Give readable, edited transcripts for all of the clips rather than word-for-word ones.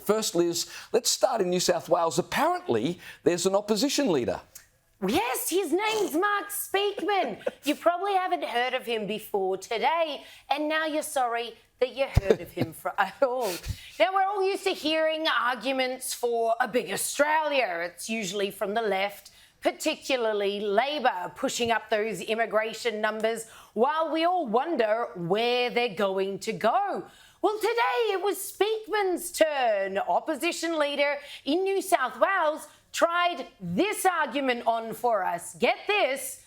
First, Liz, let's start in New South Wales. Apparently, there's an opposition leader. Yes, his name's Mark Speakman. You probably haven't heard of him before today, and now you're sorry that you heard of him at all. Now, we're all used to hearing arguments for a big Australia. It's usually from the left, particularly Labor, pushing up those immigration numbers while we all wonder where they're going to go. Well, today it was Speakman's turn. Opposition leader in New South Wales tried this argument on for us. Get this.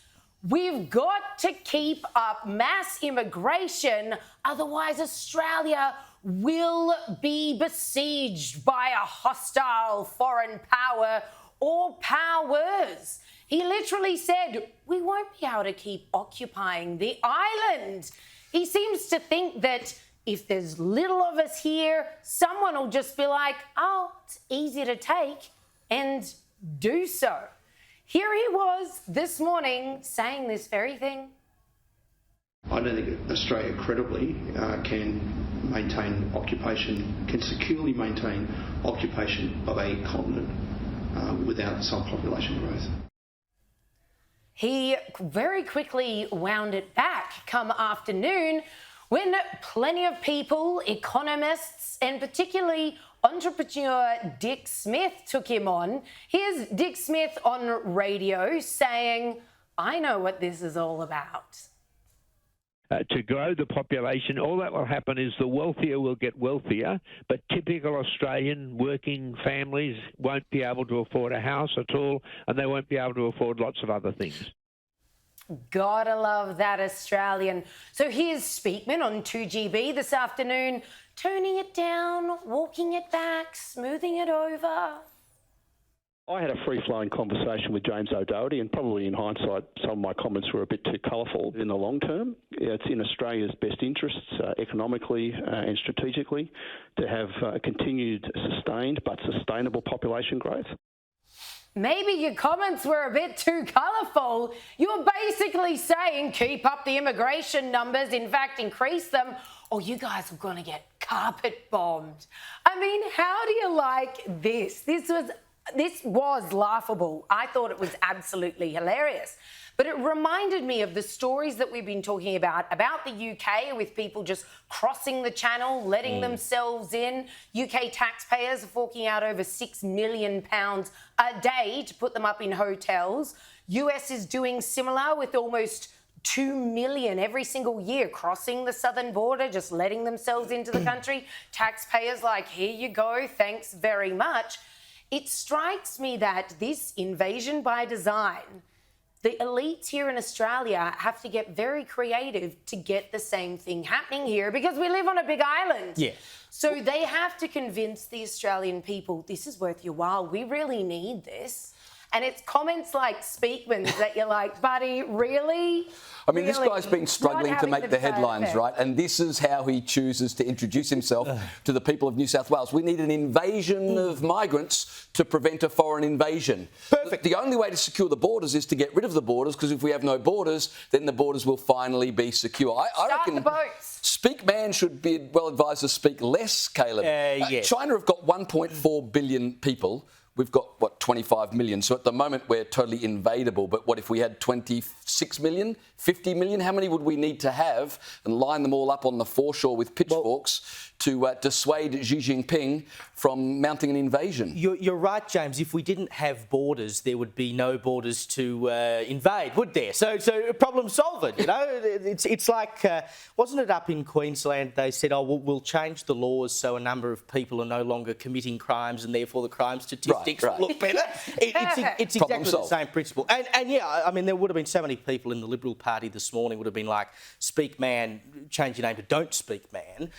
We've got to keep up mass immigration, otherwise Australia will be besieged by a hostile foreign power or powers. He literally said, we won't be able to keep occupying the island. He seems to think that if there's little of us here, someone will just be like, oh, it's easy to take, and do so. Here he was this morning saying this very thing. I don't think Australia credibly can maintain occupation, can securely maintain occupation of a continent without some population growth. He very quickly wound it back come afternoon when plenty of people, economists, and particularly entrepreneur Dick Smith took him on. Here's Dick Smith on radio saying, I know what this is all about. To grow the population, all that will happen is the wealthier will get wealthier, but typical Australian working families won't be able to afford a house at all, and they won't be able to afford lots of other things. Gotta love that Australian. So here's Speakman on 2GB this afternoon, toning it down, walking it back, smoothing it over. I had a free-flowing conversation with James O'Doherty, and probably in hindsight, some of my comments were a bit too colourful. In the long term, it's in Australia's best interests, economically and strategically, to have continued sustained but sustainable population growth. Maybe your comments were a bit too colourful. You're basically saying keep up the immigration numbers, in fact, increase them, or you guys are going to get carpet bombed. I mean, how do you like this? This was laughable. I thought it was absolutely hilarious. But it reminded me of the stories that we've been talking about the UK with people just crossing the channel, letting themselves in. UK taxpayers are forking out over £6 million a day to put them up in hotels. US is doing similar with almost 2 million every single year crossing the southern border, just letting themselves into the country. Taxpayers like, here you go, thanks very much. It strikes me that this invasion by design, the elites here in Australia have to get very creative to get the same thing happening here because we live on a big island. Yeah. So they have to convince the Australian people, this is worth your while. We really need this. And it's comments like Speakman's that you're like, buddy, really? I mean, really? This guy's been struggling to make the headlines, right? And this is how he chooses to introduce himself to the people of New South Wales. We need an invasion of migrants to prevent a foreign invasion. Perfect. The only way to secure the borders is to get rid of the borders, because if we have no borders, then the borders will finally be secure. I reckon the boats. Speakman should be well advised to speak less, Caleb. Yes. China have got 1.4 billion people. We've got, 25 million. So at the moment, we're totally invadable. But what if we had 26 million, 50 million? How many would we need to have and line them all up on the foreshore with pitchforks to dissuade Xi Jinping from mounting an invasion? You're right, James. If we didn't have borders, there would be no borders to invade, would there? So problem solved, you know? It's like, wasn't it up in Queensland, they said, oh, we'll change the laws so a number of people are no longer committing crimes and therefore the crime statistics look better. It's exactly the same principle. And yeah, I mean, there would have been so many people in the Liberal Party this morning would have been like, Speak Man, change your name to Don't Speak Man.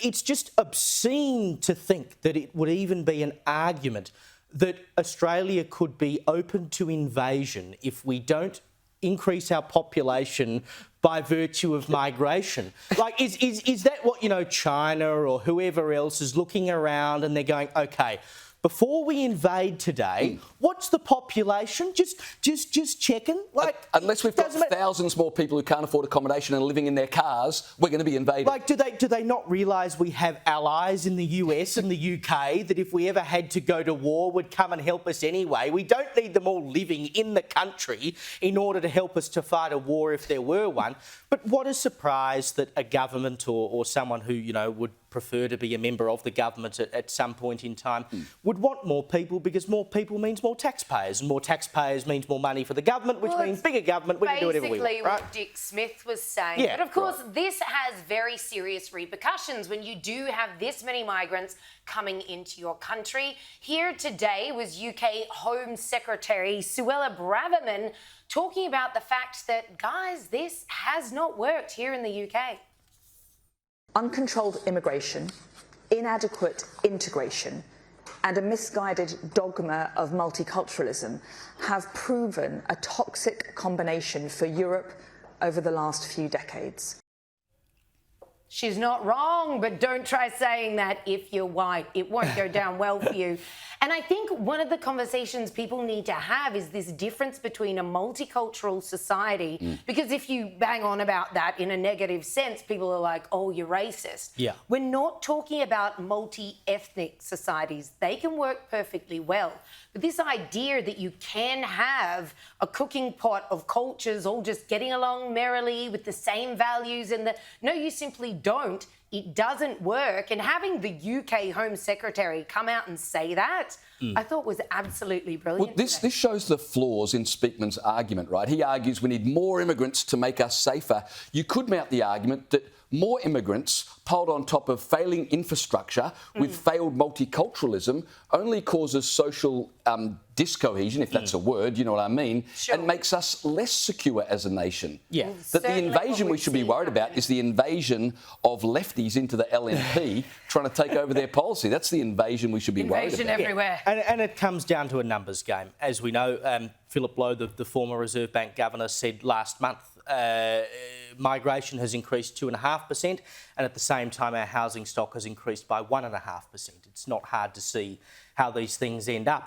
It's just obscene to think that it would even be an argument that Australia could be open to invasion if we don't increase our population by virtue of migration. Like, is that what, China or whoever else is looking around and they're going, OK, before we invade today, what's the population? Just checking. Like, unless we've got thousands more people who can't afford accommodation and are living in their cars, we're going to be invaded. Like, do they not realise we have allies in the US and the UK that if we ever had to go to war would come and help us anyway? We don't need them all living in the country in order to help us to fight a war if there were one. But what a surprise that a government or someone who, you know, would prefer to be a member of the government at some point in time would want more people, because more people means more taxpayers, and more taxpayers means more money for the government, which means bigger government. We can do whatever we want. Basically what Dick Smith was saying. Yeah, but of course, this has very serious repercussions when you do have this many migrants coming into your country. Here today was UK Home Secretary Suella Braverman talking about the fact that, guys, this has not worked here in the UK. Uncontrolled immigration, inadequate integration, and a misguided dogma of multiculturalism have proven a toxic combination for Europe over the last few decades. She's not wrong, but don't try saying that if you're white. It won't go down well for you. And I think one of the conversations people need to have is this difference between a multicultural society, because if you bang on about that in a negative sense, people are like, oh, you're racist. Yeah. We're not talking about multi-ethnic societies. They can work perfectly well. But this idea that you can have a cooking pot of cultures all just getting along merrily with the same values and no, you simply don't. It doesn't work. And having the UK Home Secretary come out and say that, I thought was absolutely brilliant. Well, this shows the flaws in Speakman's argument, right? He argues we need more immigrants to make us safer. You could mount the argument that more immigrants piled on top of failing infrastructure with failed multiculturalism only causes social discohesion, if that's a word, you know what I mean, and makes us less secure as a nation. Yeah. That the invasion we should be worried about is the invasion of lefties into the LNP trying to take over their policy. That's the invasion we should be worried about. Invasion everywhere. And it comes down to a numbers game. As we know, Philip Lowe, the former Reserve Bank governor, said last month migration has increased 2.5%, and at the same time our housing stock has increased by 1.5%. It's not hard to see how these things end up.